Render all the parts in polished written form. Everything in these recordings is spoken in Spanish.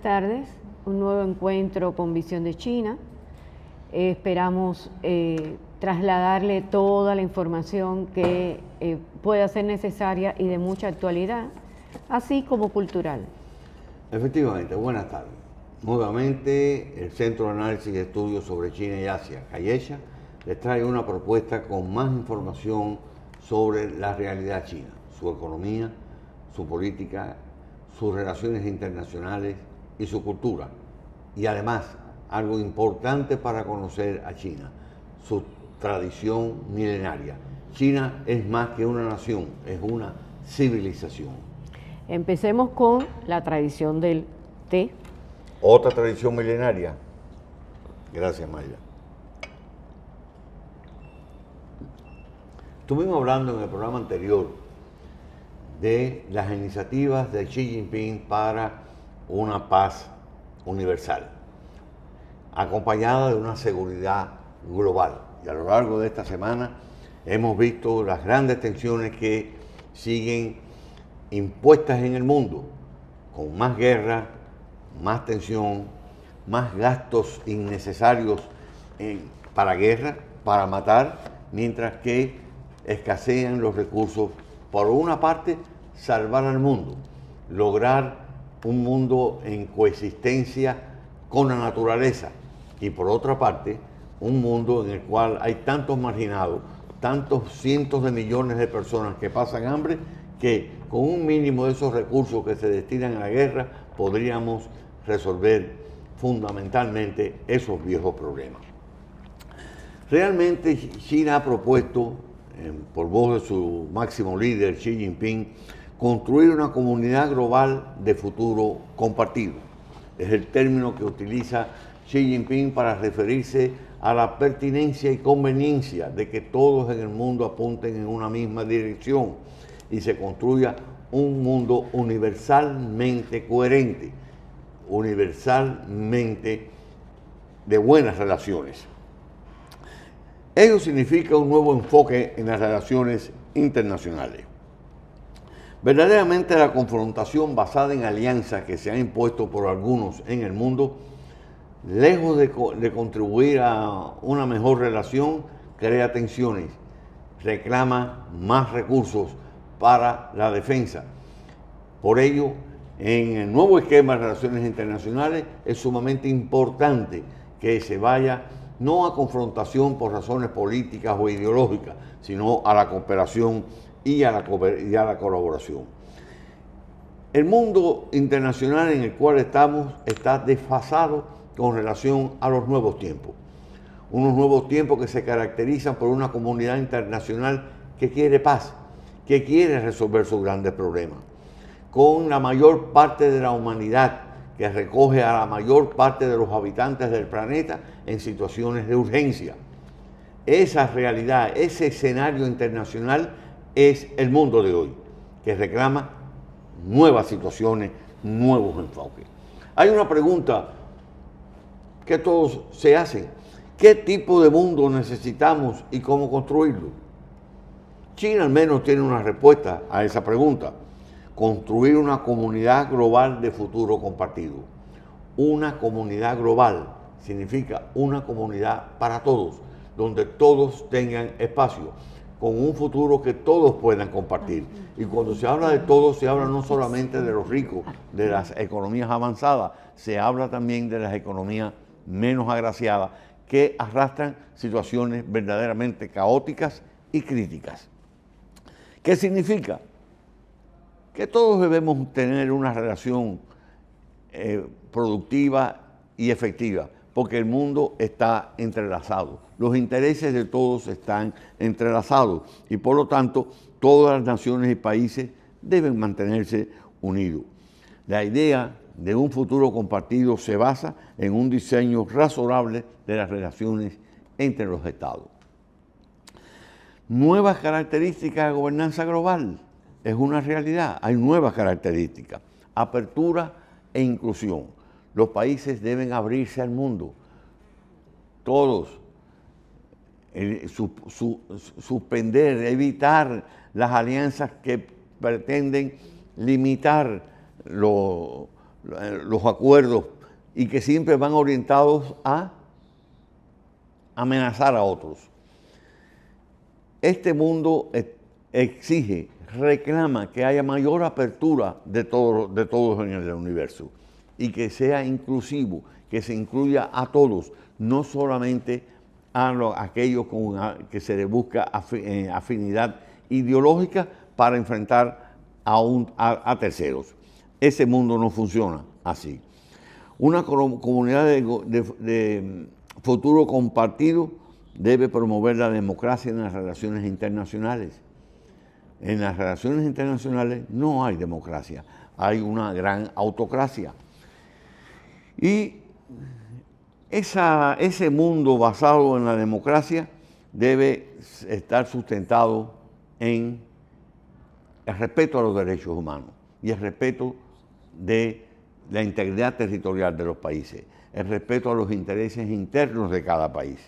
tardes. Un nuevo encuentro con Visión de China. Esperamos trasladarle toda la información que pueda ser necesaria y de mucha actualidad, así como cultural. Efectivamente, buenas tardes. Nuevamente, el Centro de Análisis y Estudios sobre China y Asia, CAIESA, les trae una propuesta con más información sobre la realidad china, su economía, su política, sus relaciones internacionales y su cultura. Y además, algo importante para conocer a China, su tradición milenaria. China es más que una nación, es una civilización. Empecemos con la tradición del té. Otra tradición milenaria. Gracias, Maya. Estuvimos hablando en el programa anterior de las iniciativas de Xi Jinping para una paz universal, acompañada de una seguridad global. Y a lo largo de esta semana hemos visto las grandes tensiones que siguen impuestas en el mundo, con más guerra, más tensión, más gastos innecesarios para guerra, para matar, mientras que escasean los recursos. Por una parte, salvar al mundo, lograr un mundo en coexistencia con la naturaleza, y por otra parte, un mundo en el cual hay tantos marginados, tantos cientos de millones de personas que pasan hambre, que con un mínimo de esos recursos que se destinan a la guerra, podríamos resolver fundamentalmente esos viejos problemas. Realmente China ha propuesto, por voz de su máximo líder, Xi Jinping, construir una comunidad global de futuro compartido. Es el término que utiliza Xi Jinping para referirse a la pertinencia y conveniencia de que todos en el mundo apunten en una misma dirección y se construya un mundo universalmente coherente, universalmente de buenas relaciones. Ello significa un nuevo enfoque en las relaciones internacionales. Verdaderamente la confrontación basada en alianzas que se ha impuesto por algunos en el mundo, lejos de contribuir a una mejor relación, crea tensiones, reclama más recursos para la defensa. Por ello, en el nuevo esquema de relaciones internacionales es sumamente importante que se vaya no a confrontación por razones políticas o ideológicas, sino a la cooperación y a la colaboración. El mundo internacional en el cual estamos está desfasado con relación a los nuevos tiempos. Unos nuevos tiempos que se caracterizan por una comunidad internacional que quiere paz, que quiere resolver sus grandes problemas, con la mayor parte de la humanidad, que recoge a la mayor parte de los habitantes del planeta en situaciones de urgencia. Esa realidad, ese escenario internacional es el mundo de hoy, que reclama nuevas situaciones, nuevos enfoques. Hay una pregunta que todos se hacen: ¿qué tipo de mundo necesitamos y cómo construirlo? China al menos tiene una respuesta a esa pregunta: construir una comunidad global de futuro compartido. Una comunidad global significa una comunidad para todos, donde todos tengan espacio, con un futuro que todos puedan compartir. Y cuando se habla de todos, se habla no solamente de los ricos, de las economías avanzadas, se habla también de las economías menos agraciadas, que arrastran situaciones verdaderamente caóticas y críticas. ¿Qué significa? Que todos debemos tener una relación productiva y efectiva, porque el mundo está entrelazado. Los intereses de todos están entrelazados y por lo tanto todas las naciones y países deben mantenerse unidos. La idea de un futuro compartido se basa en un diseño razonable de las relaciones entre los estados. Nuevas características de gobernanza global. Es una realidad, hay nuevas características. Apertura e inclusión. Los países deben abrirse al mundo. Todos. Suspender, evitar las alianzas que pretenden limitar los acuerdos y que siempre van orientados a amenazar a otros. Este mundo exige, reclama que haya mayor apertura de todos en el universo y que sea inclusivo, que se incluya a todos, no solamente a aquellos que se les busca afinidad ideológica para enfrentar a terceros. Ese mundo no funciona así. Una comunidad de futuro compartido debe promover la democracia en las relaciones internacionales. En las relaciones internacionales no hay democracia, hay una gran autocracia. Y ese mundo basado en la democracia debe estar sustentado en el respeto a los derechos humanos y el respeto de la integridad territorial de los países, el respeto a los intereses internos de cada país.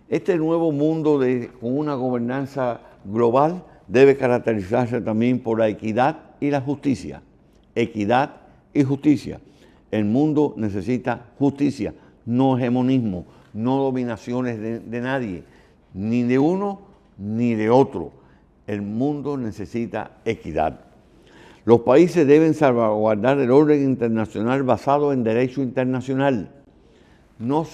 Este nuevo mundo con una gobernanza global debe caracterizarse también por la equidad y la justicia. Equidad y justicia. El mundo necesita justicia, no hegemonismo, no dominaciones de nadie, ni de uno ni de otro. El mundo necesita equidad. Los países deben salvaguardar el orden internacional basado en derecho internacional. No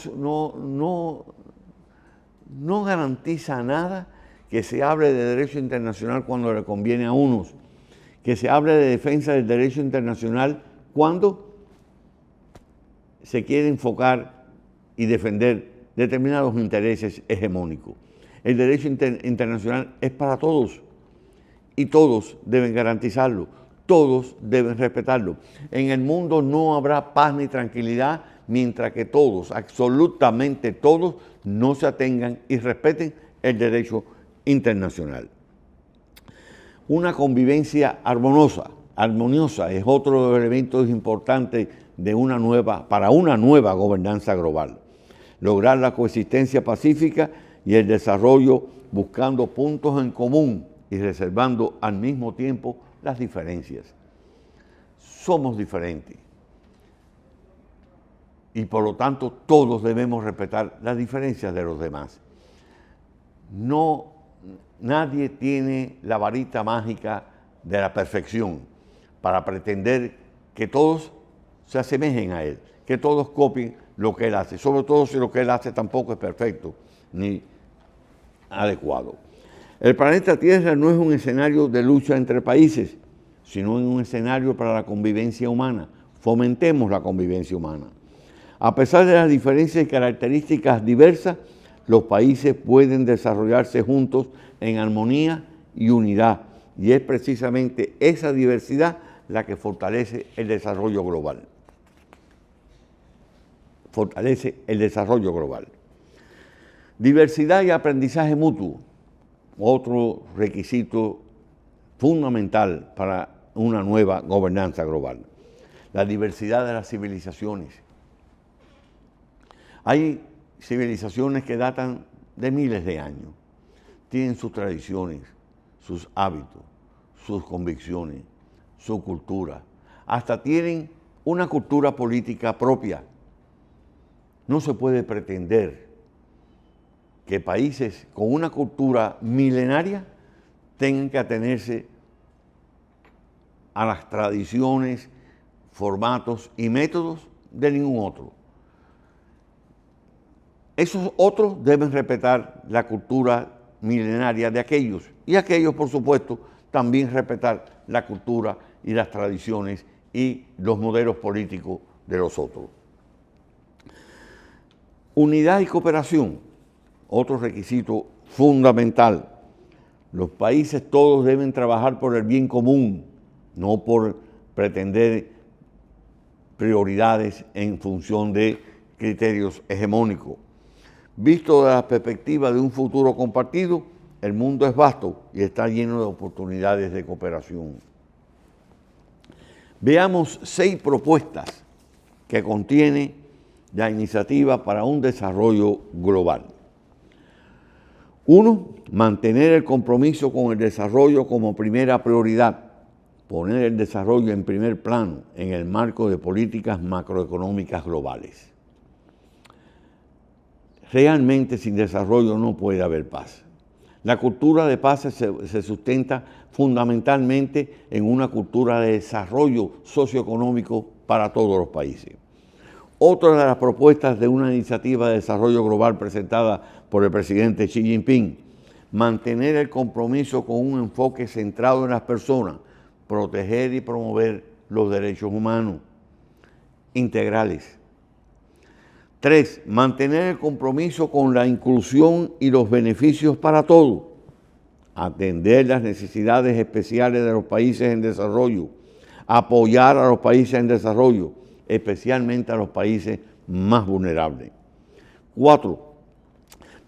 garantiza nada que se hable de derecho internacional cuando le conviene a unos, que se hable de defensa del derecho internacional cuando se quiere enfocar y defender determinados intereses hegemónicos. El derecho internacional es para todos y todos deben garantizarlo, todos deben respetarlo. En el mundo no habrá paz ni tranquilidad mientras que todos, absolutamente todos, no se atengan y respeten el derecho internacional. Una convivencia armoniosa es otro de los elementos importantes para una nueva gobernanza global. Lograr la coexistencia pacífica y el desarrollo buscando puntos en común y reservando al mismo tiempo las diferencias. Somos diferentes y por lo tanto todos debemos respetar las diferencias de los demás. Nadie tiene la varita mágica de la perfección para pretender que todos se asemejen a él, que todos copien lo que él hace, sobre todo si lo que él hace tampoco es perfecto ni adecuado. El planeta Tierra no es un escenario de lucha entre países, sino un escenario para la convivencia humana. Fomentemos la convivencia humana. A pesar de las diferencias y características diversas, los países pueden desarrollarse juntos en armonía y unidad. Y es precisamente esa diversidad la que fortalece el desarrollo global. Fortalece el desarrollo global. Diversidad y aprendizaje mutuo, otro requisito fundamental para una nueva gobernanza global. La diversidad de las civilizaciones. Hay civilizaciones que datan de miles de años, tienen sus tradiciones, sus hábitos, sus convicciones, su cultura, hasta tienen una cultura política propia. No se puede pretender que países con una cultura milenaria tengan que atenerse a las tradiciones, formatos y métodos de ningún otro. Esos otros deben respetar la cultura milenaria de aquellos y aquellos, por supuesto, también respetar la cultura y las tradiciones y los modelos políticos de los otros. Unidad y cooperación, otro requisito fundamental. Los países todos deben trabajar por el bien común, no por pretender prioridades en función de criterios hegemónicos. Visto desde la perspectiva de un futuro compartido, el mundo es vasto y está lleno de oportunidades de cooperación. Veamos 6 propuestas que contiene la iniciativa para un desarrollo global. 1. Mantener el compromiso con el desarrollo como primera prioridad. poner el desarrollo en primer plano en el marco de políticas macroeconómicas globales. Realmente sin desarrollo no puede haber paz. La cultura de paz se sustenta fundamentalmente en una cultura de desarrollo socioeconómico para todos los países. Otra de las propuestas de una iniciativa de desarrollo global presentada por el presidente Xi Jinping, mantener el compromiso con un enfoque centrado en las personas, proteger y promover los derechos humanos integrales. 3. Mantener el compromiso con la inclusión y los beneficios para todos. Atender las necesidades especiales de los países en desarrollo. Apoyar a los países en desarrollo, especialmente a los países más vulnerables. 4.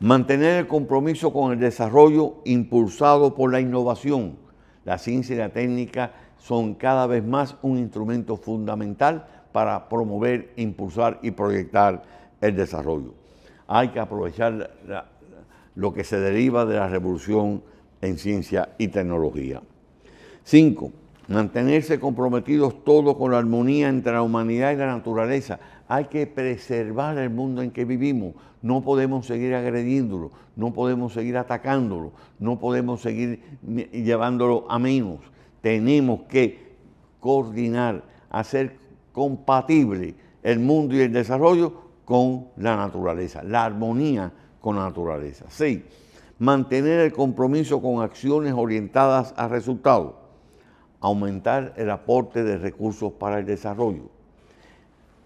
Mantener el compromiso con el desarrollo impulsado por la innovación. La ciencia y la técnica son cada vez más un instrumento fundamental para promover, impulsar y proyectar el desarrollo. Hay que aprovechar lo que se deriva de la revolución en ciencia y tecnología. 5. Mantenerse comprometidos todos con la armonía entre la humanidad y la naturaleza. Hay que preservar el mundo en que vivimos. No podemos seguir agrediéndolo, no podemos seguir atacándolo, no podemos seguir llevándolo a menos. Tenemos que coordinar, hacer compatible el mundo y el desarrollo con la naturaleza, la armonía con la naturaleza. 6. Mantener el compromiso con acciones orientadas a resultados. Aumentar el aporte de recursos para el desarrollo.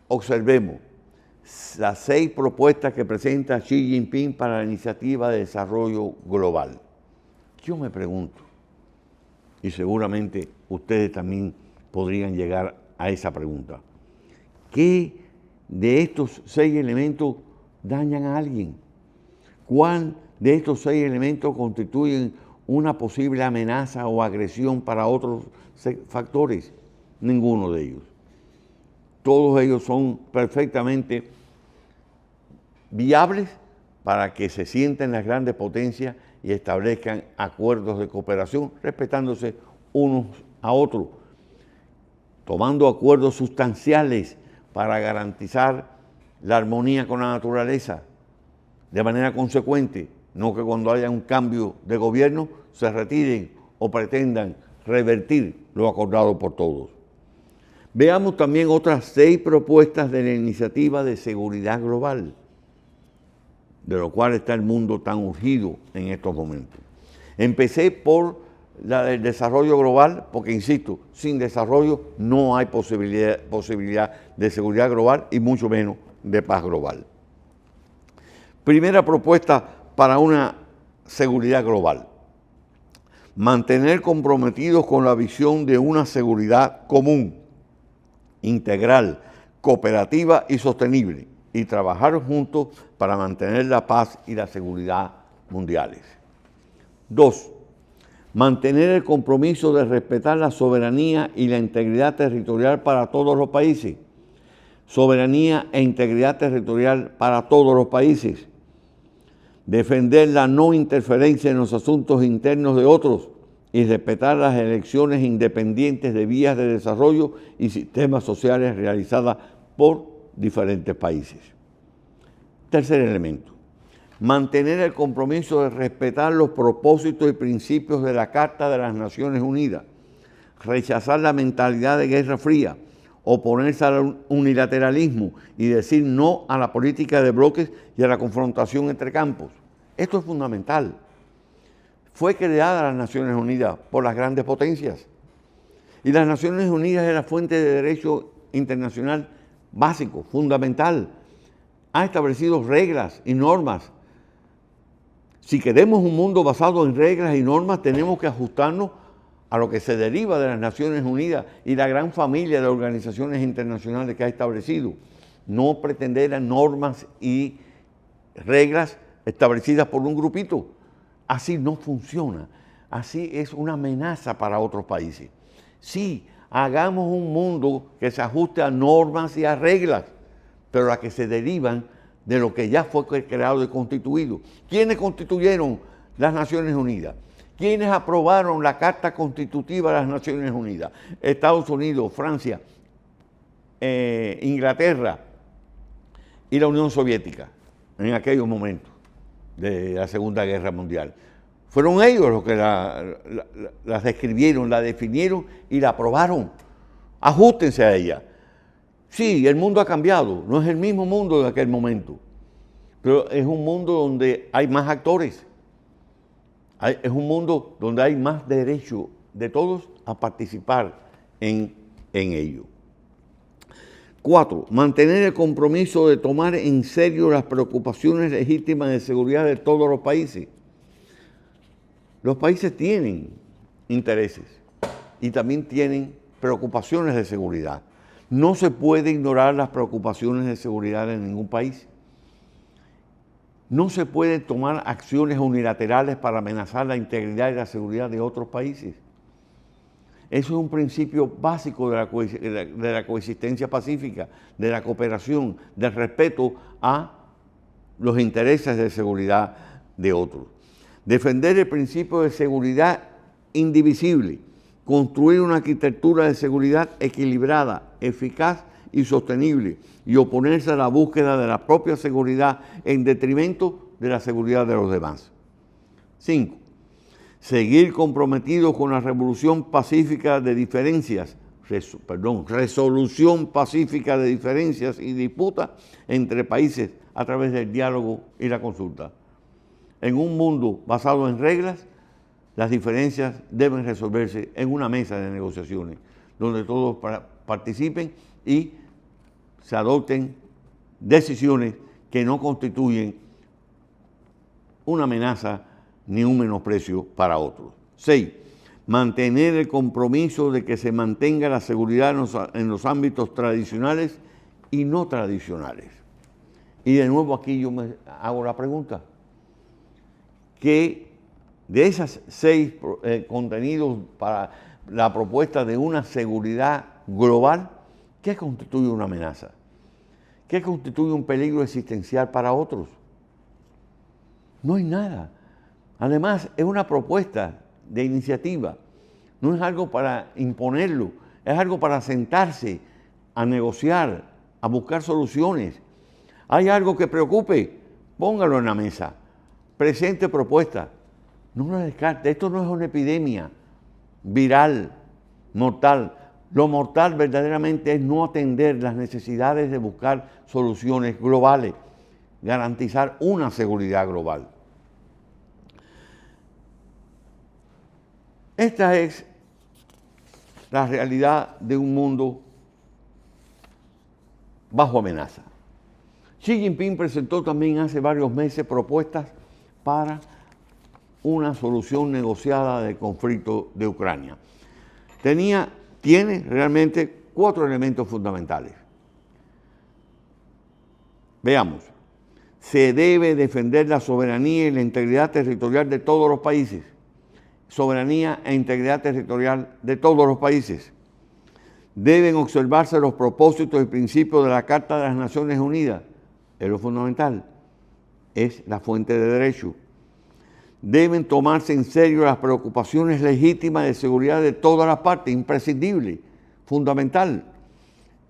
Observemos las 6 propuestas que presenta Xi Jinping para la iniciativa de desarrollo global. Yo me pregunto, y seguramente ustedes también podrían llegar a esa pregunta, ¿qué de estos 6 elementos dañan a alguien? ¿Cuál de estos 6 elementos constituyen una posible amenaza o agresión para otros factores? Ninguno de ellos. Todos ellos son perfectamente viables para que se sienten las grandes potencias y establezcan acuerdos de cooperación, respetándose unos a otros, tomando acuerdos sustanciales para garantizar la armonía con la naturaleza de manera consecuente, no que cuando haya un cambio de gobierno se retiren o pretendan revertir lo acordado por todos. Veamos también otras 6 propuestas de la iniciativa de seguridad global, de lo cual está el mundo tan urgido en estos momentos. Empecé por la del desarrollo global, porque insisto, sin desarrollo no hay posibilidad de seguridad global y mucho menos de paz global. Primera propuesta para una seguridad global. Mantener comprometidos con la visión de una seguridad común, integral, cooperativa y sostenible, y trabajar juntos para mantener la paz y la seguridad mundiales. 2. Mantener el compromiso de respetar la soberanía y la integridad territorial para todos los países. Soberanía e integridad territorial para todos los países. Defender la no interferencia en los asuntos internos de otros y respetar las elecciones independientes de vías de desarrollo y sistemas sociales realizadas por diferentes países. Tercer elemento. Mantener el compromiso de respetar los propósitos y principios de la Carta de las Naciones Unidas. Rechazar la mentalidad de Guerra Fría, oponerse al unilateralismo y decir no a la política de bloques y a la confrontación entre campos. Esto es fundamental. Fue creada las Naciones Unidas por las grandes potencias. Y las Naciones Unidas es la fuente de derecho internacional básico, fundamental. Ha establecido reglas y normas. Si queremos un mundo basado en reglas y normas, tenemos que ajustarnos a lo que se deriva de las Naciones Unidas y la gran familia de organizaciones internacionales que ha establecido. No pretender a normas y reglas establecidas por un grupito. Así no funciona. Así es una amenaza para otros países. Sí, hagamos un mundo que se ajuste a normas y a reglas, pero las que se derivan de lo que ya fue creado y constituido. ¿Quiénes constituyeron las Naciones Unidas? ¿Quiénes aprobaron la Carta Constitutiva de las Naciones Unidas? Estados Unidos, Francia, Inglaterra y la Unión Soviética en aquellos momentos de la Segunda Guerra Mundial. Fueron ellos los que las describieron, la definieron y la aprobaron. Ajustense a ella. Sí, el mundo ha cambiado, no es el mismo mundo de aquel momento, pero es un mundo donde hay más actores. Es un mundo donde hay más derecho de todos a participar en ello. 4. Mantener el compromiso de tomar en serio las preocupaciones legítimas de seguridad de todos los países. Los países tienen intereses y también tienen preocupaciones de seguridad. No se puede ignorar las preocupaciones de seguridad en ningún país. No se puede tomar acciones unilaterales para amenazar la integridad y la seguridad de otros países. Eso es un principio básico de la coexistencia pacífica, de la cooperación, del respeto a los intereses de seguridad de otros. Defender el principio de seguridad indivisible, construir una arquitectura de seguridad equilibrada, eficaz y sostenible, y oponerse a la búsqueda de la propia seguridad en detrimento de la seguridad de los demás. 5. Seguir comprometidos con la resolución pacífica de diferencias, resolución pacífica de diferencias y disputas entre países a través del diálogo y la consulta. En un mundo basado en reglas, las diferencias deben resolverse en una mesa de negociaciones, donde todos participen y se adopten decisiones que no constituyen una amenaza ni un menosprecio para otros. 6. Mantener el compromiso de que se mantenga la seguridad en los ámbitos tradicionales y no tradicionales. Y de nuevo aquí yo me hago la pregunta, que de esas 6 contenidos para la propuesta de una seguridad global, ¿qué constituye una amenaza? ¿Qué constituye un peligro existencial para otros? No hay nada. Además, es una propuesta de iniciativa, no es algo para imponerlo, es algo para sentarse a negociar, a buscar soluciones. ¿Hay algo que preocupe? Póngalo en la mesa, presente propuesta. No lo descarte, esto no es una epidemia viral, mortal. Lo mortal verdaderamente es no atender las necesidades de buscar soluciones globales, garantizar una seguridad global. Esta es la realidad de un mundo bajo amenaza. Xi Jinping presentó también hace varios meses propuestas para una solución negociada del conflicto de Ucrania. Tiene realmente 4 elementos fundamentales. Veamos. Se debe defender la soberanía y la integridad territorial de todos los países. Soberanía e integridad territorial de todos los países. Deben observarse los propósitos y principios de la Carta de las Naciones Unidas. Es lo fundamental. Es la fuente de derecho. Deben tomarse en serio las preocupaciones legítimas de seguridad de todas las partes, imprescindible, fundamental.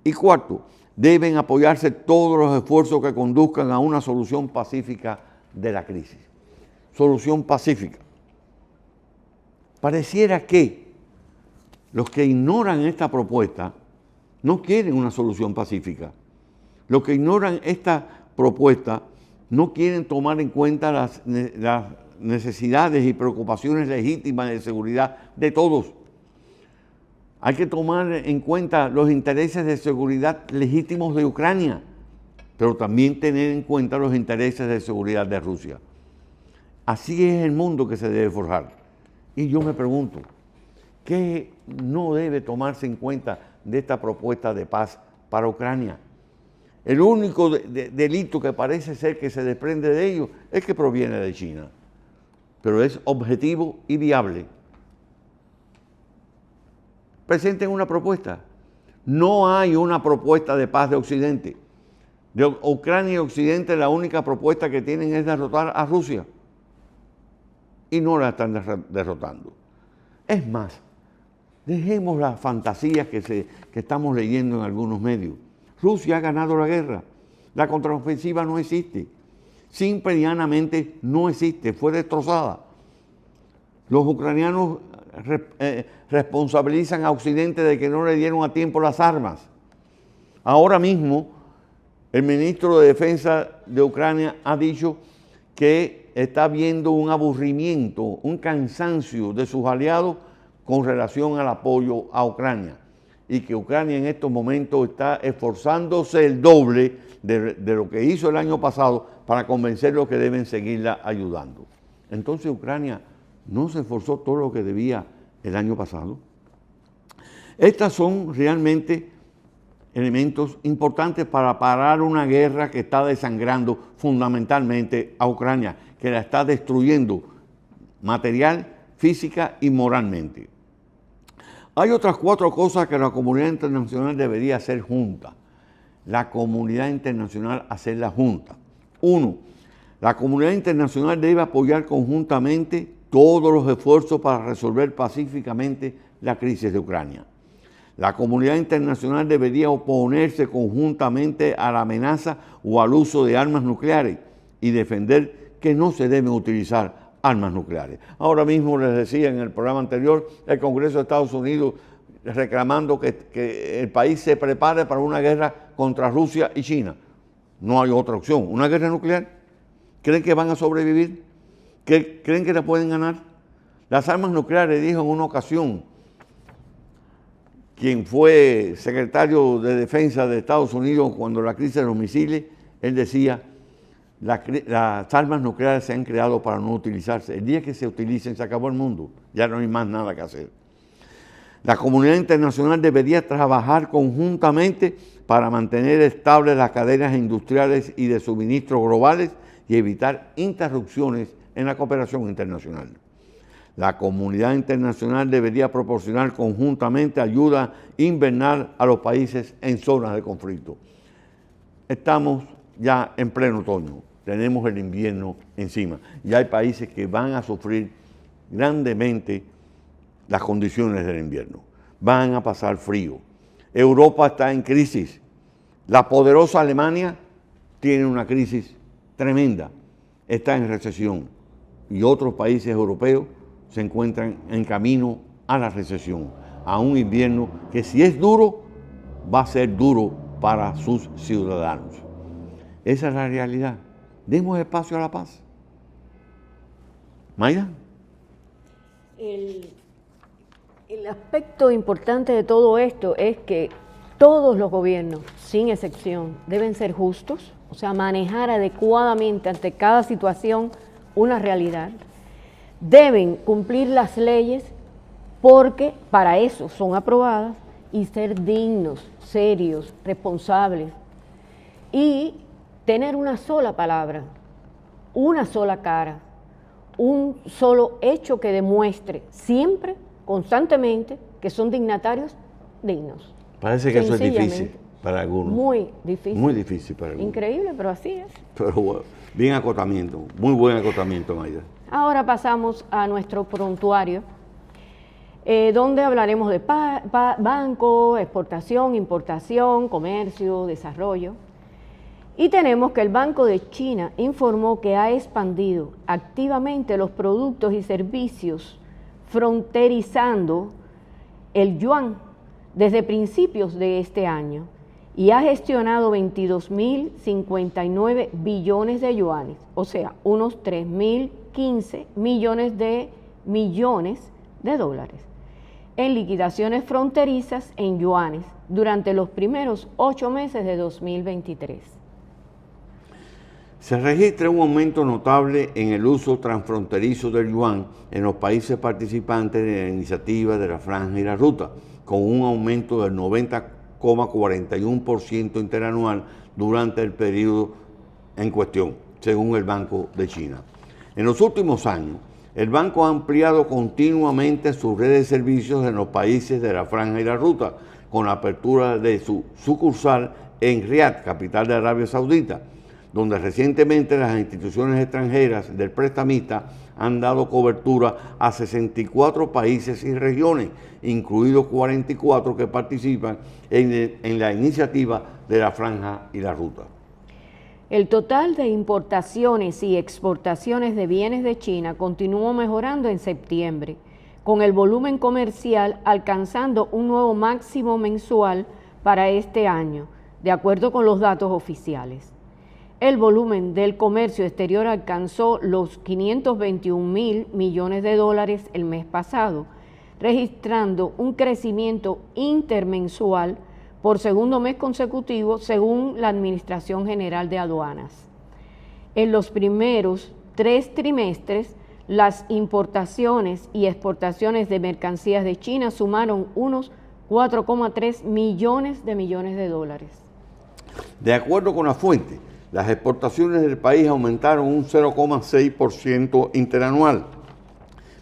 Y 4, deben apoyarse todos los esfuerzos que conduzcan a una solución pacífica de la crisis. Solución pacífica. Pareciera que los que ignoran esta propuesta no quieren una solución pacífica. Los que ignoran esta propuesta no quieren tomar en cuenta las necesidades y preocupaciones legítimas de seguridad de todos. Hay que tomar en cuenta los intereses de seguridad legítimos de Ucrania, pero también tener en cuenta los intereses de seguridad de Rusia. Así es el mundo que se debe forjar. Y yo me pregunto, ¿qué no debe tomarse en cuenta de esta propuesta de paz para Ucrania? El único delito que parece ser que se desprende de ello es que proviene de China, pero es objetivo y viable. Presenten una propuesta. No hay una propuesta de paz de Occidente. De Ucrania y Occidente la única propuesta que tienen es derrotar a Rusia. y no la están derrotando. Es más, dejemos las fantasías que estamos leyendo en algunos medios. Rusia ha ganado la guerra. La contraofensiva no existe. Simple y llanamente no existe. Fue destrozada. Los ucranianos responsabilizan a Occidente de que no le dieron a tiempo las armas. Ahora mismo, el ministro de Defensa de Ucrania ha dicho que está viendo un aburrimiento, un cansancio de sus aliados con relación al apoyo a Ucrania, y que Ucrania en estos momentos está esforzándose el doble de lo que hizo el año pasado para convencerlos que deben seguirla ayudando. Entonces Ucrania no se esforzó todo lo que debía el año pasado. Estas son realmente elementos importantes para parar una guerra que está desangrando fundamentalmente a Ucrania, que la está destruyendo material, física y moralmente. Hay otras 4 cosas que la comunidad internacional debería hacer junta. La comunidad internacional hacerla junta. 1. La comunidad internacional debe apoyar conjuntamente todos los esfuerzos para resolver pacíficamente la crisis de Ucrania. La comunidad internacional debería oponerse conjuntamente a la amenaza o al uso de armas nucleares y defender que no se deben utilizar armas nucleares. Ahora mismo les decía en el programa anterior, el Congreso de Estados Unidos reclamando que el país se prepare para una guerra contra Rusia y China. No hay otra opción. ¿Una guerra nuclear? ¿Creen que van a sobrevivir? ¿Creen que la pueden ganar? Las armas nucleares, dijo en una ocasión quien fue secretario de Defensa de Estados Unidos cuando la crisis de los misiles, él decía, las armas nucleares se han creado para no utilizarse. El día que se utilicen se acabó el mundo, ya no hay más nada que hacer. La comunidad internacional debería trabajar conjuntamente para mantener estables las cadenas industriales y de suministro globales y evitar interrupciones en la cooperación internacional. La comunidad internacional debería proporcionar conjuntamente ayuda invernal a los países en zonas de conflicto. Estamos ya en pleno otoño, tenemos el invierno encima y hay países que van a sufrir grandemente las condiciones del invierno. Van a pasar frío. Europa está en crisis. La poderosa Alemania tiene una crisis tremenda, está en recesión y otros países europeos se encuentran en camino a la recesión, a un invierno que si es duro, va a ser duro para sus ciudadanos. Esa es la realidad. Demos espacio a la paz. Mayra. El aspecto importante de todo esto es que todos los gobiernos, sin excepción, deben ser justos, o sea, manejar adecuadamente ante cada situación una realidad. Deben cumplir las leyes porque para eso son aprobadas y ser dignos, serios, responsables y tener una sola palabra, una sola cara, un solo hecho que demuestre siempre, constantemente, que son dignatarios dignos. Parece que eso es difícil para algunos. Muy difícil. Muy difícil para algunos. Increíble, pero así es. Pero bueno, bien acotamiento, muy buen acotamiento, Mayra. Ahora pasamos a nuestro prontuario, donde hablaremos de banco, exportación, importación, comercio, desarrollo. Y tenemos que el Banco de China informó que ha expandido activamente los productos y servicios fronterizando el yuan desde principios de este año y ha gestionado 22.059 billones de yuanes, o sea, unos 3.015 millones de dólares en liquidaciones fronterizas en yuanes durante los primeros 8 meses de 2023. Se registra un aumento notable en el uso transfronterizo del yuan en los países participantes de la iniciativa de la Franja y la Ruta, con un aumento del 90,41% interanual durante el periodo en cuestión, según el Banco de China. En los últimos años, el banco ha ampliado continuamente su red de servicios en los países de la Franja y la Ruta, con la apertura de su sucursal en Riad, capital de Arabia Saudita, donde recientemente las instituciones extranjeras del prestamista han dado cobertura a 64 países y regiones, incluidos 44 que participan en la iniciativa de la Franja y la Ruta. El total de importaciones y exportaciones de bienes de China continuó mejorando en septiembre, con el volumen comercial alcanzando un nuevo máximo mensual para este año, de acuerdo con los datos oficiales. El volumen del comercio exterior alcanzó los 521.000 millones de dólares el mes pasado, registrando un crecimiento intermensual por segundo mes consecutivo, según la Administración General de Aduanas. En los primeros 3 trimestres, las importaciones y exportaciones de mercancías de China sumaron unos 4,3 millones de dólares. De acuerdo con la fuente, las exportaciones del país aumentaron un 0,6% interanual,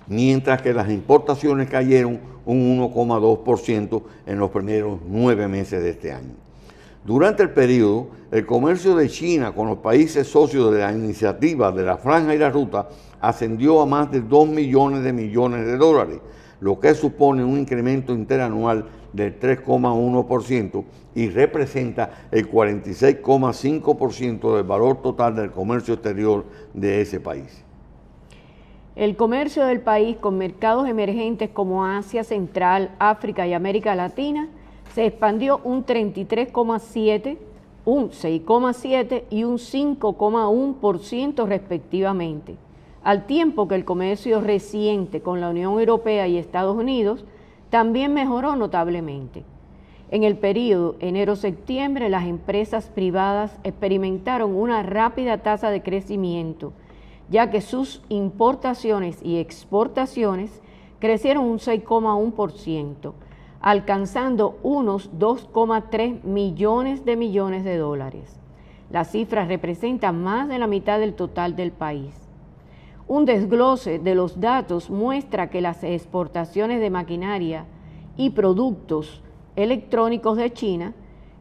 mientras que las importaciones cayeron un 1,2% en los primeros 9 meses de este año. Durante el periodo, el comercio de China con los países socios de la iniciativa de la Franja y la Ruta ascendió a más de 2 millones de dólares, lo que supone un incremento interanual del 3,1% y representa el 46,5% del valor total del comercio exterior de ese país. El comercio del país con mercados emergentes como Asia Central, África y América Latina se expandió un 33,7%, un 6,7% y un 5,1% respectivamente, al tiempo que el comercio reciente con la Unión Europea y Estados Unidos también mejoró notablemente. En el periodo enero-septiembre, las empresas privadas experimentaron una rápida tasa de crecimiento, ya que sus importaciones y exportaciones crecieron un 6,1%, alcanzando unos 2,3 millones de dólares. Las cifras representan más de la mitad del total del país. Un desglose de los datos muestra que las exportaciones de maquinaria y productos electrónicos de China,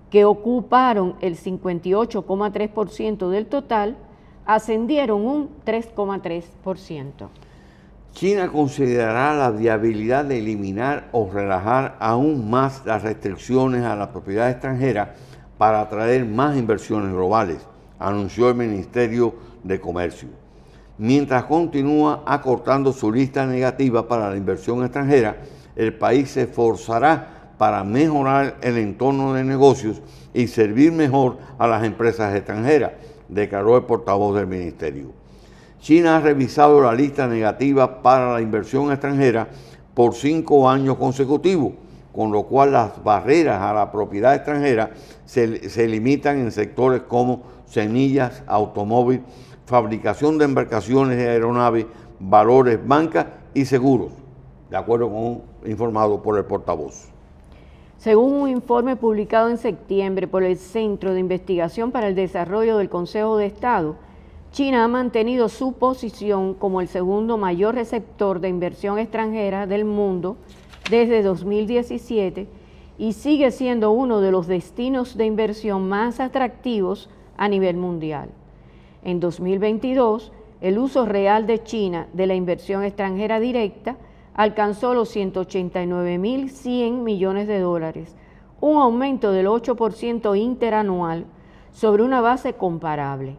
que ocuparon el 58,3% del total, ascendieron un 3,3%. China considerará la viabilidad de eliminar o relajar aún más las restricciones a la propiedad extranjera para atraer más inversiones globales, anunció el Ministerio de Comercio. Mientras continúa acortando su lista negativa para la inversión extranjera, el país se esforzará para mejorar el entorno de negocios y servir mejor a las empresas extranjeras, declaró el portavoz del ministerio. China ha revisado la lista negativa para la inversión extranjera por 5 años consecutivos, con lo cual las barreras a la propiedad extranjera se limitan en sectores como semillas, automóvil, fabricación de embarcaciones y aeronaves, valores, banca y seguros, de acuerdo con informado por el portavoz. Según un informe publicado en septiembre por el Centro de Investigación para el Desarrollo del Consejo de Estado, China ha mantenido su posición como el segundo mayor receptor de inversión extranjera del mundo desde 2017 y sigue siendo uno de los destinos de inversión más atractivos a nivel mundial. En 2022, el uso real de China de la inversión extranjera directa alcanzó los 189.100 millones de dólares, un aumento del 8% interanual sobre una base comparable.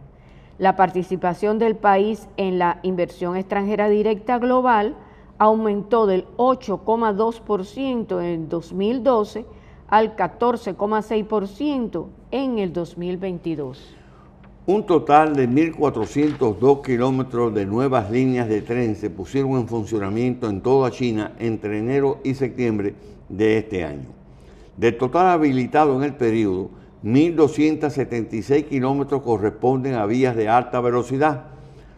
La participación del país en la inversión extranjera directa global aumentó del 8,2% en el 2012 al 14,6% en el 2022. Un total de 1.402 kilómetros de nuevas líneas de tren se pusieron en funcionamiento en toda China entre enero y septiembre de este año. Del total habilitado en el periodo, 1.276 kilómetros corresponden a vías de alta velocidad.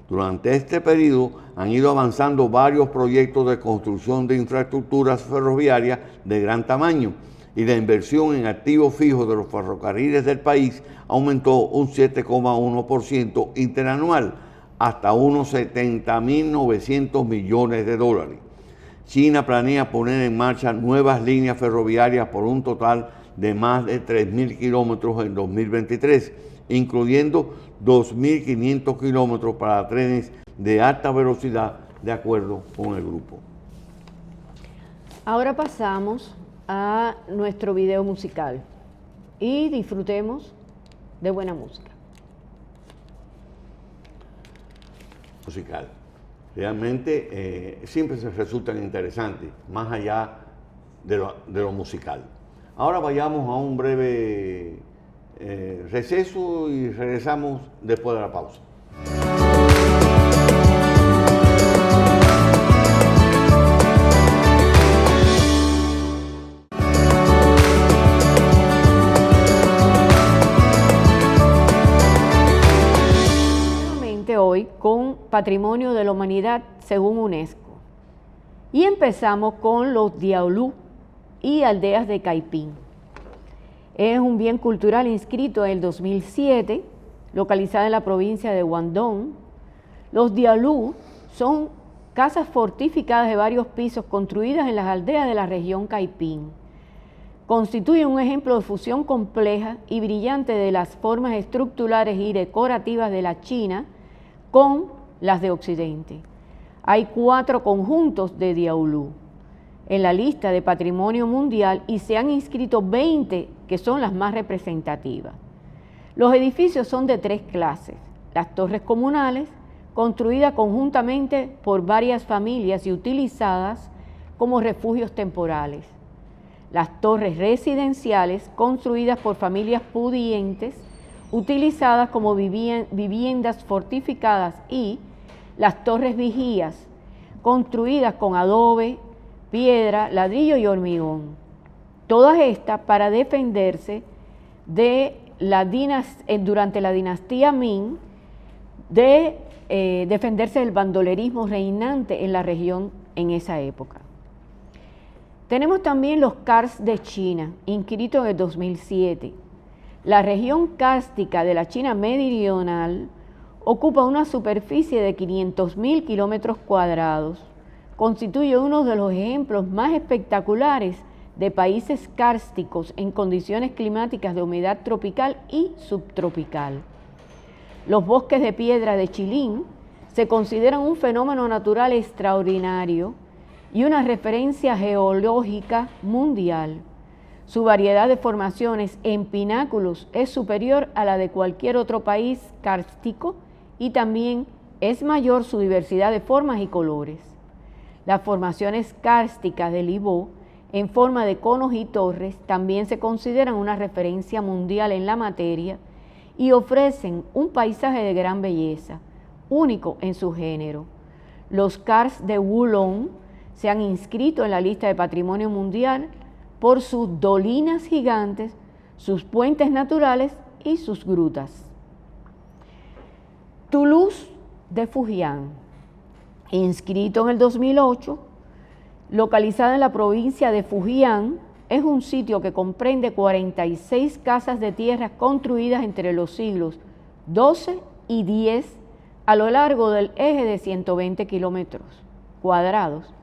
Durante este periodo han ido avanzando varios proyectos de construcción de infraestructuras ferroviarias de gran tamaño, y la inversión en activos fijos de los ferrocarriles del país aumentó un 7,1% interanual hasta unos 70.900 millones de dólares. China planea poner en marcha nuevas líneas ferroviarias por un total de más de 3.000 kilómetros en 2023, incluyendo 2.500 kilómetros para trenes de alta velocidad, de acuerdo con el grupo. Ahora pasamos a nuestro video musical y disfrutemos de buena música. Musical. Realmente siempre se resultan interesantes, más allá de lo musical. Ahora vayamos a un breve receso y regresamos después de la pausa. Hoy con Patrimonio de la Humanidad según UNESCO. Y empezamos con los Diaulú y aldeas de Caipín. Es un bien cultural inscrito en el 2007, localizada en la provincia de Guandón. Los Diaulú son casas fortificadas de varios pisos construidas en las aldeas de la región Caipín. Constituyen un ejemplo de fusión compleja y brillante de las formas estructurales y decorativas de la China con las de Occidente. Hay 4 conjuntos de Diaulú en la lista de Patrimonio Mundial y se han inscrito 20 que son las más representativas. Los edificios son de 3 clases: las torres comunales, construidas conjuntamente por varias familias y utilizadas como refugios temporales; las torres residenciales, construidas por familias pudientes, utilizadas como viviendas fortificadas; y las torres vigías, construidas con adobe, piedra, ladrillo y hormigón. Todas estas para defenderse durante la dinastía Ming, defenderse del bandolerismo reinante en la región en esa época. Tenemos también los karsts de China, inscritos en el 2007. La región kárstica de la China meridional ocupa una superficie de 500.000 kilómetros cuadrados. Constituye uno de los ejemplos más espectaculares de países kársticos en condiciones climáticas de humedad tropical y subtropical. Los bosques de piedra de Chilín se consideran un fenómeno natural extraordinario y una referencia geológica mundial. Su variedad de formaciones en pináculos es superior a la de cualquier otro país kárstico y también es mayor su diversidad de formas y colores. Las formaciones kársticas del Ibó, en forma de conos y torres, también se consideran una referencia mundial en la materia y ofrecen un paisaje de gran belleza, único en su género. Los karsts de Wulong se han inscrito en la lista de Patrimonio Mundial por sus dolinas gigantes, sus puentes naturales y sus grutas. Toulouse de Fujian, inscrito en el 2008, localizada en la provincia de Fujian, es un sitio que comprende 46 casas de tierra construidas entre los siglos XII y X a lo largo del eje de 120 kilómetros cuadrados,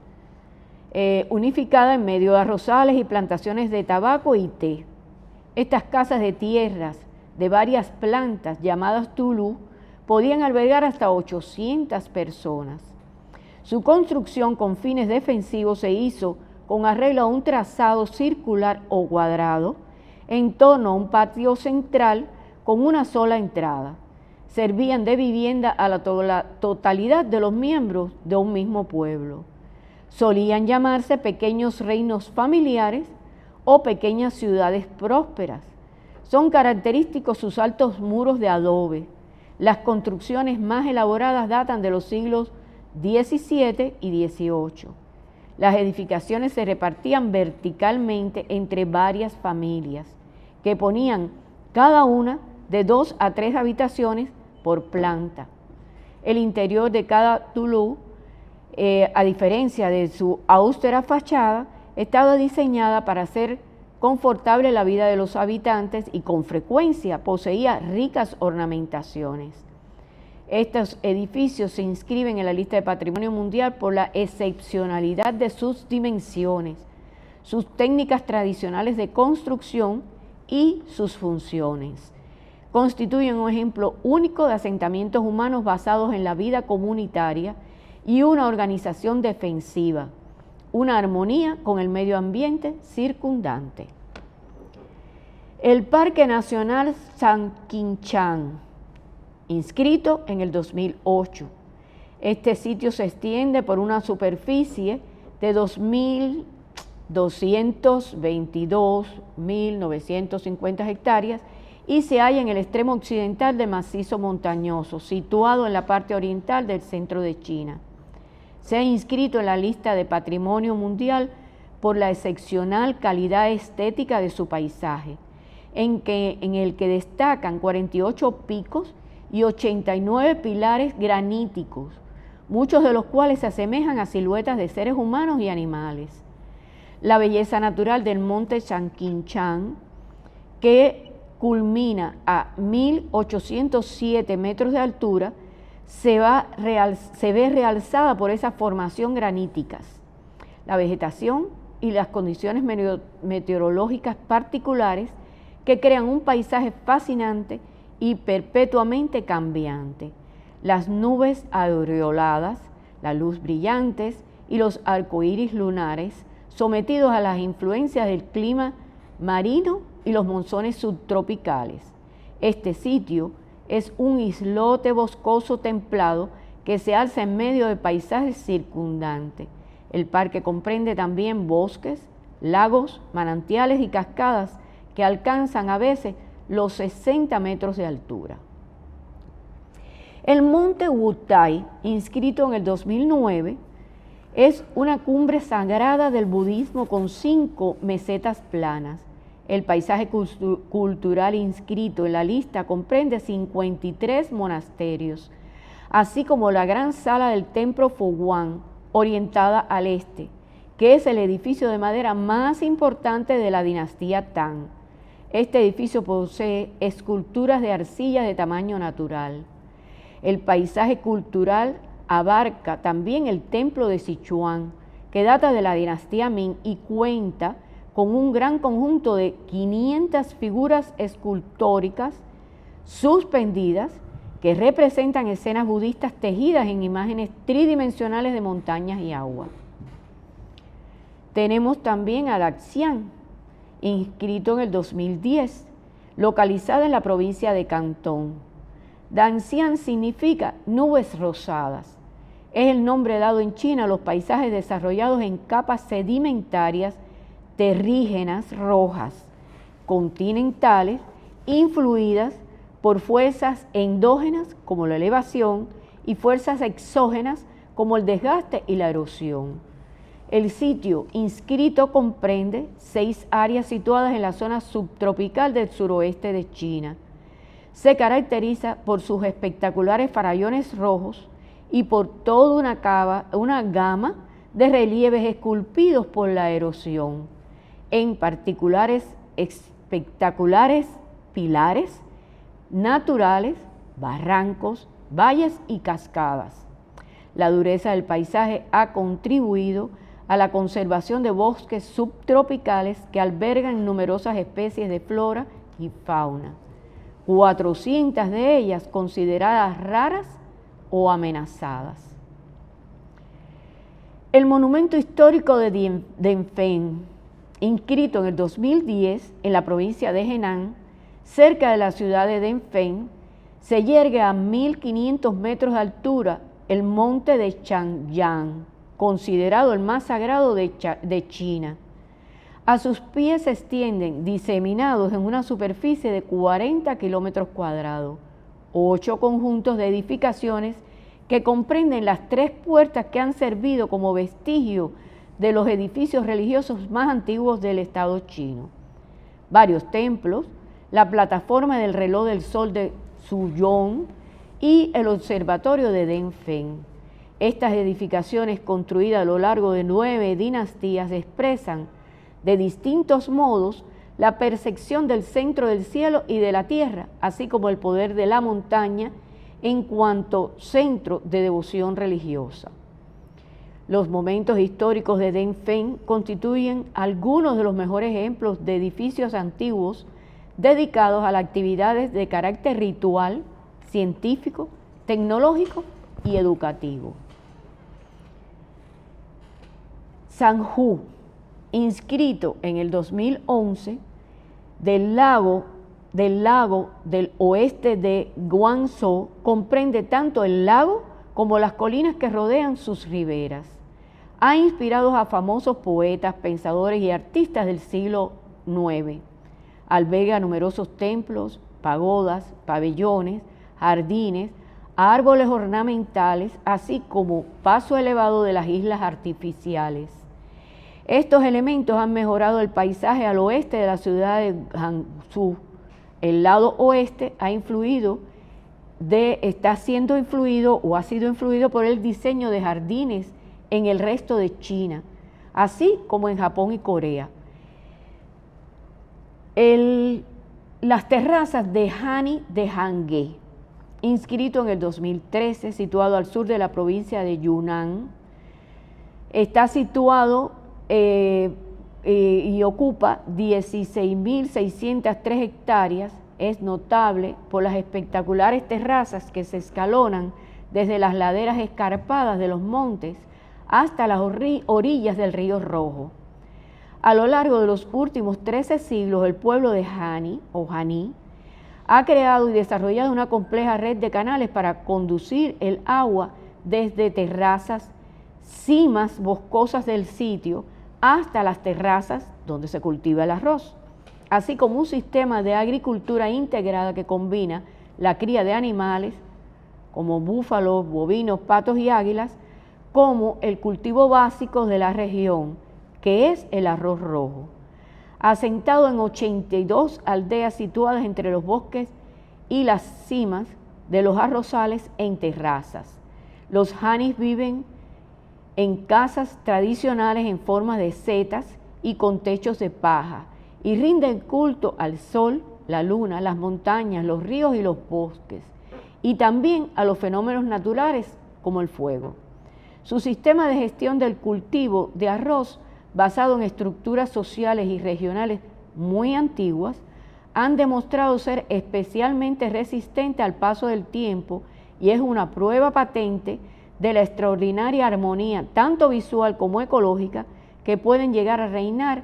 unificada en medio de arrozales y plantaciones de tabaco y té. Estas casas de tierras de varias plantas, llamadas Toulouse, podían albergar hasta 800 personas. Su construcción con fines defensivos se hizo con arreglo a un trazado circular o cuadrado en torno a un patio central con una sola entrada. Servían de vivienda a la totalidad de los miembros de un mismo pueblo. Solían llamarse pequeños reinos familiares o pequeñas ciudades prósperas. Son característicos sus altos muros de adobe. Las construcciones más elaboradas datan de los siglos XVII y XVIII. Las edificaciones se repartían verticalmente entre varias familias, que ponían cada una de 2 a 3 habitaciones por planta. El interior de cada Toulouse, a diferencia de su austera fachada, estaba diseñada para hacer confortable la vida de los habitantes y con frecuencia poseía ricas ornamentaciones. Estos edificios se inscriben en la lista de Patrimonio Mundial por la excepcionalidad de sus dimensiones, sus técnicas tradicionales de construcción y sus funciones. constituyen un ejemplo único de asentamientos humanos basados en la vida comunitaria y una organización defensiva, una armonía con el medio ambiente circundante. El Parque Nacional Sanquinchán, inscrito en el 2008. Este sitio se extiende por una superficie de 2.222.950 hectáreas y se halla en el extremo occidental del macizo montañoso, situado en la parte oriental del centro de China. Se ha inscrito en la lista de Patrimonio Mundial por la excepcional calidad estética de su paisaje, en el que destacan 48 picos y 89 pilares graníticos, muchos de los cuales se asemejan a siluetas de seres humanos y animales. La belleza natural del monte Sanquinchán, que culmina a 1.807 metros de altura, se ve realzada por esa formación graníticas. La vegetación y las condiciones meteorológicas particulares que crean un paisaje fascinante y perpetuamente cambiante. Las nubes aureoladas, la luz brillantes y los arcoíris lunares, sometidos a las influencias del clima marino y los monzones subtropicales. Este sitio es un islote boscoso templado que se alza en medio de paisajes circundantes. El parque comprende también bosques, lagos, manantiales y cascadas que alcanzan a veces los 60 metros de altura. El monte Wutai, inscrito en el 2009, es una cumbre sagrada del budismo con 5 mesetas planas. El paisaje cultural inscrito en la lista comprende 53 monasterios, así como la gran sala del templo Fo-Guang, orientada al este, que es el edificio de madera más importante de la dinastía Tang. Este edificio posee esculturas de arcilla de tamaño natural. El paisaje cultural abarca también el templo de Sichuan, que data de la dinastía Ming y cuenta con un gran conjunto de 500 figuras escultóricas suspendidas que representan escenas budistas tejidas en imágenes tridimensionales de montañas y agua. Tenemos también a Daxian, inscrito en el 2010, localizada en la provincia de Cantón. Daxian significa nubes rosadas. Es el nombre dado en China a los paisajes desarrollados en capas sedimentarias terrígenas rojas, continentales, influidas por fuerzas endógenas como la elevación y fuerzas exógenas como el desgaste y la erosión. El sitio inscrito comprende 6 áreas situadas en la zona subtropical del suroeste de China. Se caracteriza por sus espectaculares farallones rojos y por toda una gama de relieves esculpidos por la erosión, en particulares espectaculares pilares naturales, barrancos, valles y cascadas. La dureza del paisaje ha contribuido a la conservación de bosques subtropicales que albergan numerosas especies de flora y fauna, 400 de ellas consideradas raras o amenazadas. El monumento histórico de Denfeng, inscrito en el 2010 en la provincia de Henan, cerca de la ciudad de Denfeng, se yergue a 1.500 metros de altura el monte de Changyang, considerado el más sagrado de China. A sus pies se extienden, diseminados en una superficie de 40 kilómetros cuadrados, 8 conjuntos de edificaciones que comprenden las 3 puertas que han servido como vestigio de los edificios religiosos más antiguos del Estado chino. Varios templos, la plataforma del reloj del sol de Zhuyong y el observatorio de Denfeng. Estas edificaciones, construidas a lo largo de 9 dinastías, expresan de distintos modos la percepción del centro del cielo y de la tierra, así como el poder de la montaña en cuanto centro de devoción religiosa. Los momentos históricos de Denfeng constituyen algunos de los mejores ejemplos de edificios antiguos dedicados a las actividades de carácter ritual, científico, tecnológico y educativo. Sanju, inscrito en el 2011 del lago del oeste de Guangzhou, comprende tanto el lago como las colinas que rodean sus riberas. Ha inspirado a famosos poetas, pensadores y artistas del siglo IX. Alberga numerosos templos, pagodas, pabellones, jardines, árboles ornamentales, así como paso elevado de las islas artificiales. Estos elementos han mejorado el paisaje al oeste de la ciudad de Hangzhou. El lado oeste está siendo influido o ha sido influido por el diseño de jardines en el resto de China, así como en Japón y Corea. Las terrazas de Hani de Hanghe, inscrito en el 2013, situado al sur de la provincia de Yunnan, está situado y ocupa 16.603 hectáreas. Es notable por las espectaculares terrazas que se escalonan desde las laderas escarpadas de los montes hasta las orillas del río Rojo. A lo largo de los últimos 13 siglos, el pueblo de Hani ha creado y desarrollado una compleja red de canales para conducir el agua desde terrazas, cimas boscosas del sitio, hasta las terrazas donde se cultiva el arroz, así como un sistema de agricultura integrada que combina la cría de animales como búfalos, bovinos, patos y águilas, como el cultivo básico de la región, que es el arroz rojo. Asentado en 82 aldeas situadas entre los bosques y las cimas de los arrozales en terrazas. Los hanis viven en casas tradicionales en forma de setas y con techos de paja, y rinden culto al sol, la luna, las montañas, los ríos y los bosques, y también a los fenómenos naturales como el fuego. Su sistema de gestión del cultivo de arroz, basado en estructuras sociales y regionales muy antiguas, han demostrado ser especialmente resistentes al paso del tiempo y es una prueba patente de la extraordinaria armonía, tanto visual como ecológica, que pueden llegar a reinar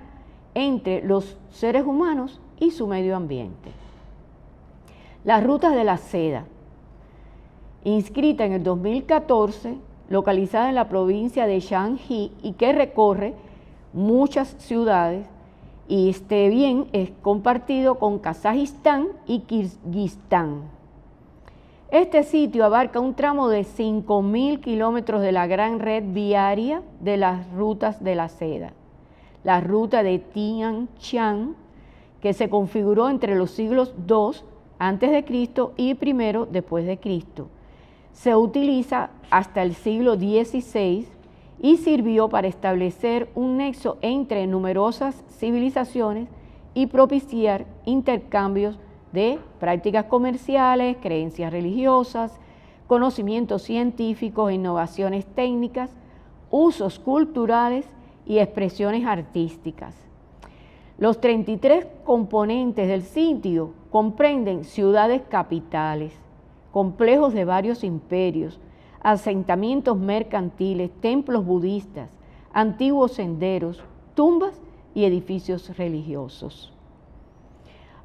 entre los seres humanos y su medio ambiente. Las rutas de la seda, inscrita en el 2014, localizada en la provincia de Shanxi y que recorre muchas ciudades, y es compartido con Kazajistán y Kirguistán. Este sitio abarca un tramo de 5.000 kilómetros de la gran red viaria de las rutas de la seda. La ruta de Tianqiang, que se configuró entre los siglos II a.C. y I después de Cristo, se utiliza hasta el siglo XVI y sirvió para establecer un nexo entre numerosas civilizaciones y propiciar intercambios de prácticas comerciales, creencias religiosas, conocimientos científicos, innovaciones técnicas, usos culturales y expresiones artísticas. Los 33 componentes del sitio comprenden ciudades capitales, complejos de varios imperios, asentamientos mercantiles, templos budistas, antiguos senderos, tumbas y edificios religiosos.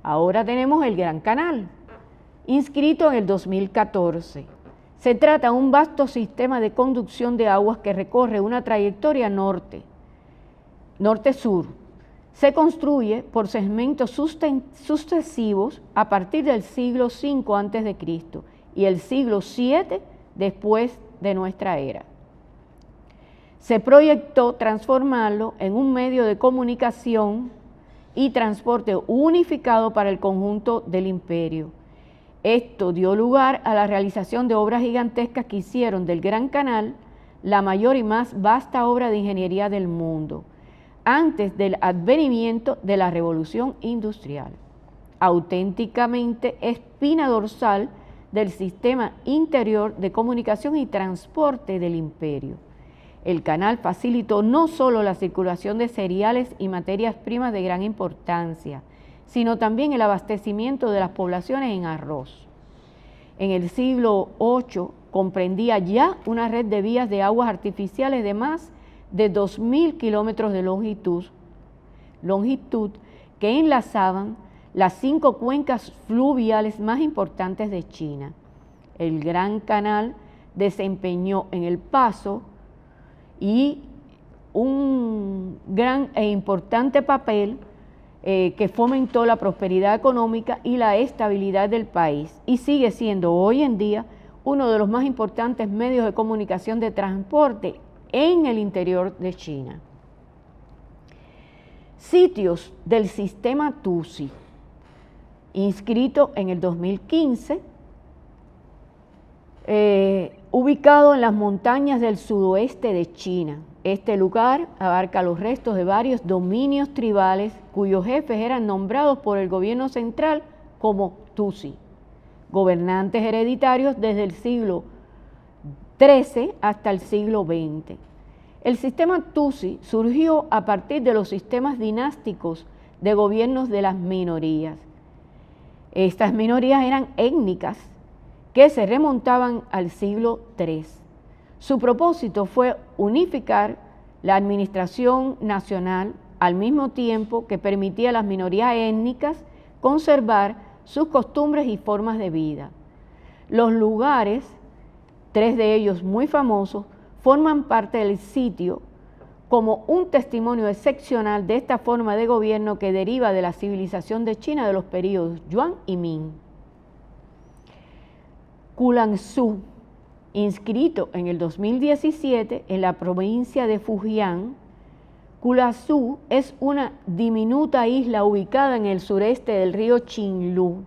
Ahora tenemos el Gran Canal, inscrito en el 2014. Se trata de un vasto sistema de conducción de aguas que recorre una trayectoria norte-sur. Se construye por segmentos sucesivos a partir del siglo V a.C. y el siglo VII después de nuestra era. Se proyectó transformarlo en un medio de comunicación y transporte unificado para el conjunto del imperio. Esto dio lugar a la realización de obras gigantescas que hicieron del Gran Canal la mayor y más vasta obra de ingeniería del mundo, antes del advenimiento de la Revolución Industrial. Auténticamente espina dorsal del sistema interior de comunicación y transporte del imperio. El canal facilitó no solo la circulación de cereales y materias primas de gran importancia, sino también el abastecimiento de las poblaciones en arroz. En el siglo VIII comprendía ya una red de vías de aguas artificiales de más de 2.000 kilómetros de longitud que enlazaban las 5 cuencas fluviales más importantes de China. El Gran Canal desempeñó en el paso y un gran e importante papel que fomentó la prosperidad económica y la estabilidad del país, y sigue siendo hoy en día uno de los más importantes medios de comunicación de transporte en el interior de China. Sitios del sistema Tusi, inscrito en el 2015, ubicado en las montañas del sudoeste de China. Este lugar abarca los restos de varios dominios tribales cuyos jefes eran nombrados por el gobierno central como Tusi, gobernantes hereditarios desde el siglo XIII hasta el siglo XX. El sistema Tusi surgió a partir de los sistemas dinásticos de gobiernos de las minorías. Estas minorías eran étnicas que se remontaban al siglo III. Su propósito fue unificar la administración nacional al mismo tiempo que permitía a las minorías étnicas conservar sus costumbres y formas de vida. Los lugares, 3 de ellos muy famosos, forman parte del sitio como un testimonio excepcional de esta forma de gobierno que deriva de la civilización de China de los periodos Yuan y Ming. Guangzhou, inscrito en el 2017 en la provincia de Fujian. Guangzhou es una diminuta isla ubicada en el sureste del río Qinlu,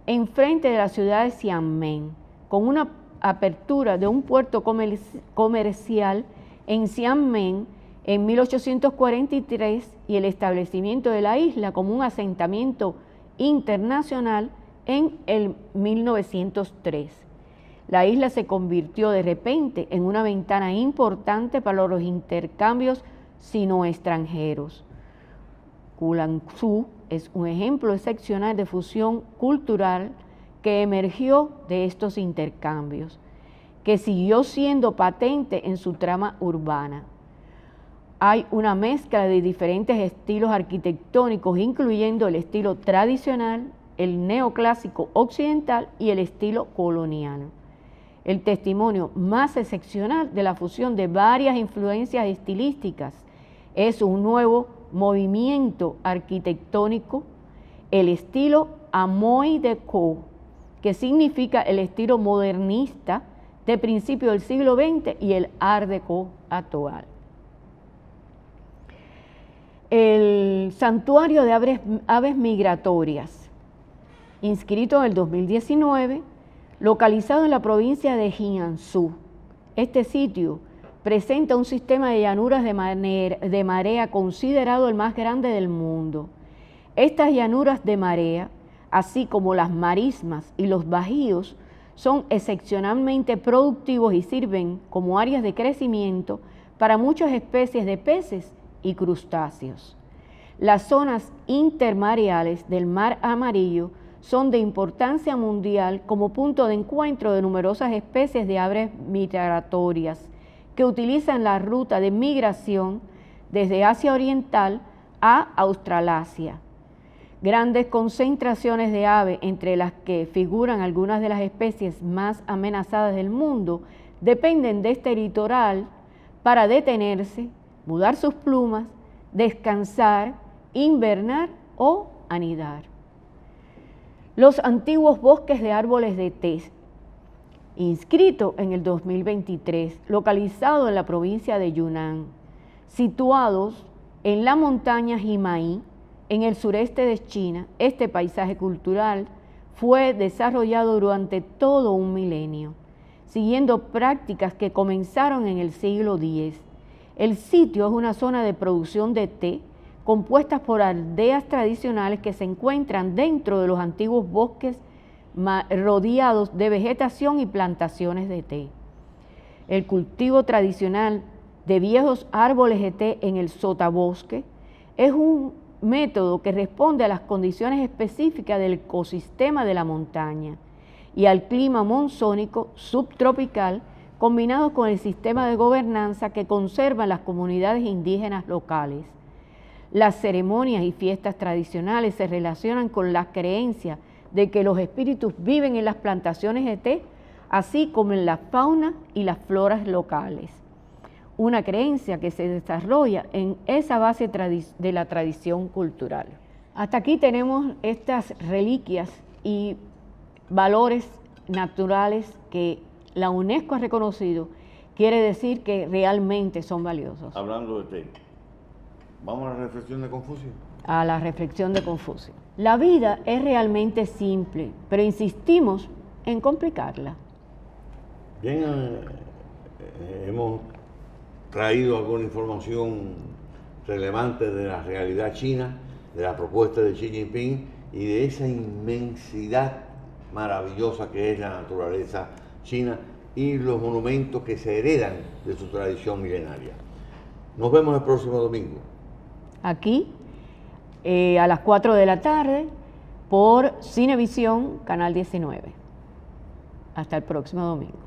enfrente de la ciudad de Xiamen, con una apertura de un puerto comercial en Xiamen en 1843 y el establecimiento de la isla como un asentamiento internacional en el 1903. La isla se convirtió de repente en una ventana importante para los intercambios sino-extranjeros. Guangzhou es un ejemplo excepcional de fusión cultural que emergió de estos intercambios, que siguió siendo patente en su trama urbana. Hay una mezcla de diferentes estilos arquitectónicos, incluyendo el estilo tradicional, el neoclásico occidental y el estilo colonial. El testimonio más excepcional de la fusión de varias influencias estilísticas es un nuevo movimiento arquitectónico, el estilo Amoy Deco, que significa el estilo modernista de principios del siglo XX y el Art Deco actual. El Santuario de Aves Migratorias, inscrito en el 2019, localizado en la provincia de Jiangsu. Este sitio presenta un sistema de llanuras de marea considerado el más grande del mundo. Estas llanuras de marea, así como las marismas y los bajíos, son excepcionalmente productivos y sirven como áreas de crecimiento para muchas especies de peces y crustáceos. Las zonas intermareales del Mar Amarillo son de importancia mundial como punto de encuentro de numerosas especies de aves migratorias que utilizan la ruta de migración desde Asia Oriental a Australasia. Grandes concentraciones de aves, entre las que figuran algunas de las especies más amenazadas del mundo, dependen de este litoral para detenerse, mudar sus plumas, descansar, invernar o anidar. Los antiguos bosques de árboles de té, inscrito en el 2023, localizado en la provincia de Yunnan, situados en la montaña Himai, en el sureste de China. Este paisaje cultural fue desarrollado durante todo un milenio, siguiendo prácticas que comenzaron en el siglo X. El sitio es una zona de producción de té, compuestas por aldeas tradicionales que se encuentran dentro de los antiguos bosques rodeados de vegetación y plantaciones de té. El cultivo tradicional de viejos árboles de té en el sotobosque es un método que responde a las condiciones específicas del ecosistema de la montaña y al clima monzónico subtropical, combinado con el sistema de gobernanza que conservan las comunidades indígenas locales. Las ceremonias y fiestas tradicionales se relacionan con la creencia de que los espíritus viven en las plantaciones de té, así como en la fauna y las floras locales. Una creencia que se desarrolla en esa base de la tradición cultural. Hasta aquí tenemos estas reliquias y valores naturales que la UNESCO ha reconocido, quiere decir que realmente son valiosos. Hablando de té, ¿vamos a la reflexión de Confucio? A la reflexión de Confucio. La vida es realmente simple, pero insistimos en complicarla. Bien, hemos traído alguna información relevante de la realidad china, de la propuesta de Xi Jinping y de esa inmensidad maravillosa que es la naturaleza china y los monumentos que se heredan de su tradición milenaria. Nos vemos el próximo domingo. Aquí, a las 4 de la tarde, por Cinevisión, Canal 19. Hasta el próximo domingo.